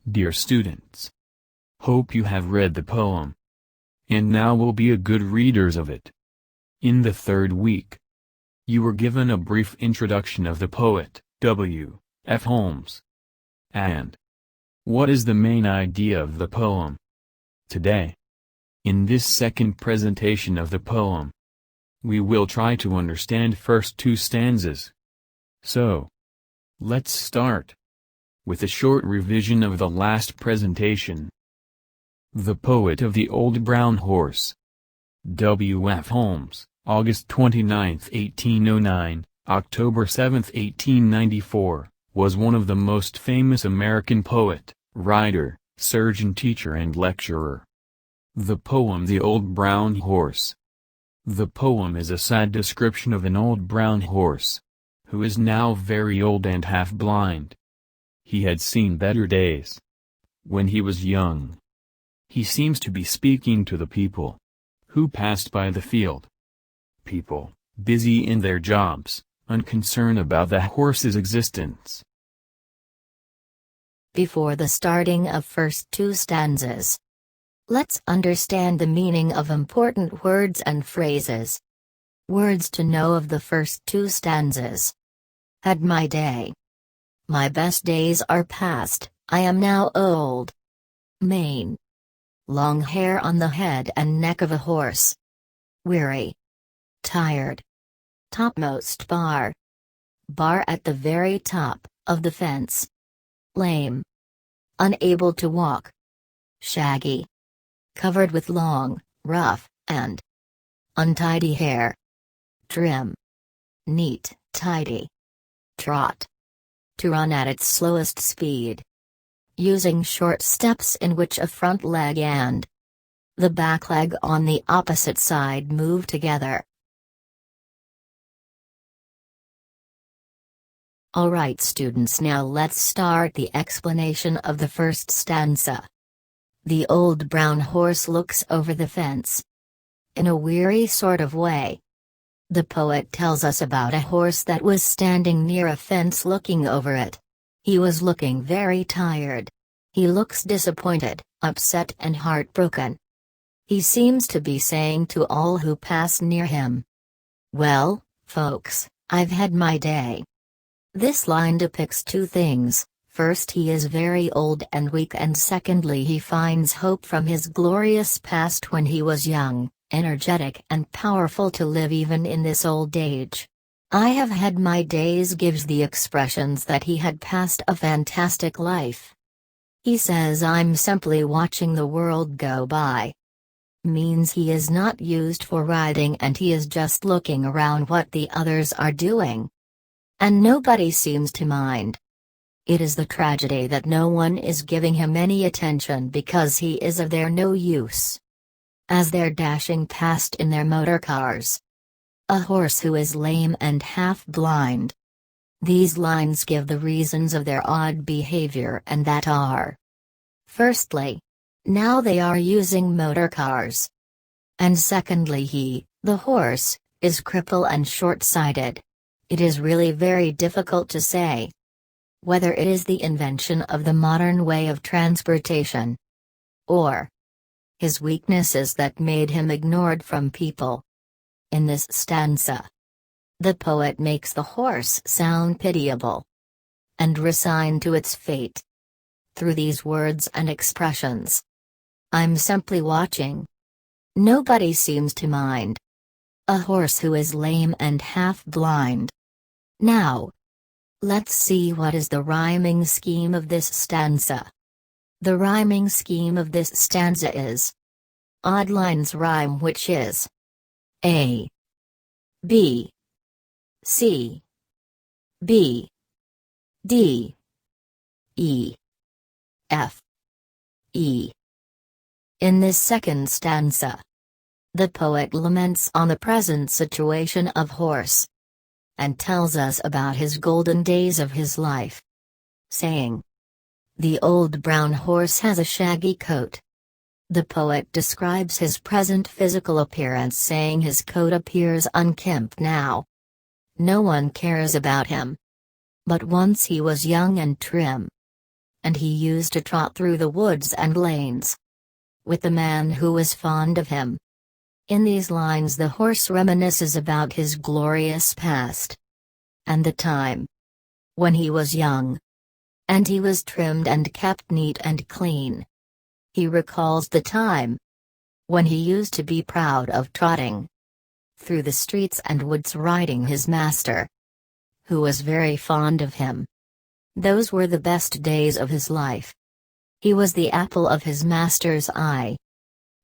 Dear students, hope you have read the poem, and now will be a good readers of it. In the third week, you were given a brief introduction of the poet, W. F. Holmes. And what is the main idea of the poem? Today, in this second presentation of the poem, we will try to understand first two stanzas. So, let's start with a short revision of the last presentation. The Poet of the Old Brown Horse. W. F. Holmes, August 29, 1809, October 7, 1894, was one of the most famous American poet, writer, surgeon, teacher and lecturer. The poem The Old Brown Horse. The poem is a sad description of an old brown horse, who is now very old and half blind. He had seen better days when he was young. He seems to be speaking to the people who passed by the field. People, busy in their jobs, unconcerned about the horse's existence. Before the starting of first two stanzas, let's understand the meaning of important words and phrases. Words to know of the first two stanzas. Had my day. My best days are past, I am now old. Mane. Long hair on the head and neck of a horse. Weary. Tired. Topmost bar. Bar at the very top of the fence. Lame. Unable to walk. Shaggy. Covered with long, rough, and untidy hair. Trim. Neat, tidy. Trot. To run at its slowest speed. Using short steps in which a front leg and the back leg on the opposite side move together. Alright students, now let's start the explanation of the first stanza. The old brown horse looks over the fence. In a weary sort of way. The poet tells us about a horse that was standing near a fence looking over it. He was looking very tired. He looks disappointed, upset and heartbroken. He seems to be saying to all who pass near him, "Well, folks, I've had my day." This line depicts two things. First, he is very old and weak, and secondly, he finds hope from his glorious past when he was young, energetic and powerful to live even in this old age. I have had my days gives the expressions that he had passed a fantastic life. He says I'm simply watching the world go by. Means he is not used for riding and he is just looking around what the others are doing. And nobody seems to mind. It is the tragedy that no one is giving him any attention because he is of their no use. As they're dashing past in their motor cars. A horse who is lame and half blind. These lines give the reasons of their odd behavior, and that are: firstly, now they are using motor cars. And secondly, he, the horse, is crippled and short-sighted. It is really very difficult to say whether it is the invention of the modern way of transportation or his weaknesses that made him ignored from people. In this stanza, the poet makes the horse sound pitiable and resigned to its fate. Through these words and expressions, I'm simply watching. Nobody seems to mind. A horse who is lame and half blind. Now, let's see what is the rhyming scheme of this stanza. The rhyming scheme of this stanza is odd lines rhyme, which is A, B, C, B, D, E, F, E. In this second stanza, the poet laments on the present situation of horse and tells us about his golden days of his life, saying, "The old brown horse has a shaggy coat." The poet describes his present physical appearance, saying his coat appears unkempt now. No one cares about him. But once he was young and trim. and he used to trot through the woods and lanes with the man who was fond of him. In these lines the horse reminisces about his glorious past and the time when he was young, and he was trimmed and kept neat and clean. He recalls the time when he used to be proud of trotting through the streets and woods riding his master, who was very fond of him. Those were the best days of his life. He was the apple of his master's eye.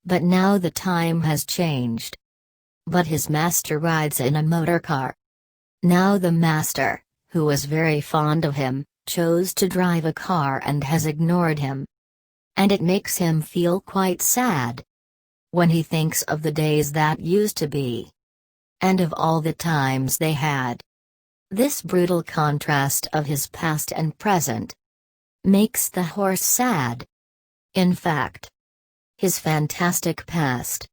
But now the time has changed. But his master rides in a motor car. Now the master, who was very fond of him, chose to drive a car and has ignored him. And it makes him feel quite sad when he thinks of the days that used to be, and of all the times they had. This brutal contrast of his past and present makes the horse sad. In fact, his fantastic past,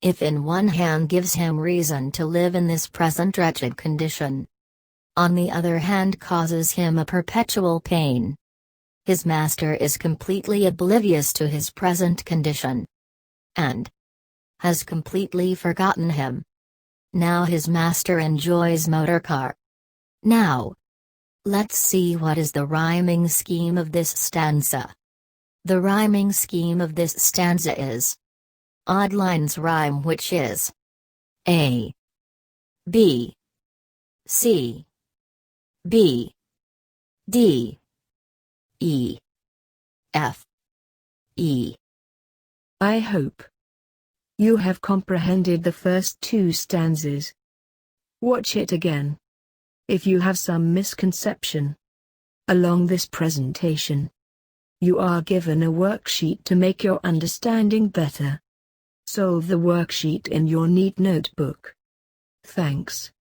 if in one hand gives him reason to live in this present wretched condition, on the other hand causes him a perpetual pain. His master is completely oblivious to his present condition, and has completely forgotten him. Now his master enjoys motor car. Now, let's see what is the rhyming scheme of this stanza. The rhyming scheme of this stanza is odd lines rhyme, which is A, B, C, B, D, E, F, E. I hope you have comprehended the first two stanzas. Watch it again. If you have some misconception along this presentation, you are given a worksheet to make your understanding better. Solve the worksheet in your neat notebook. Thanks.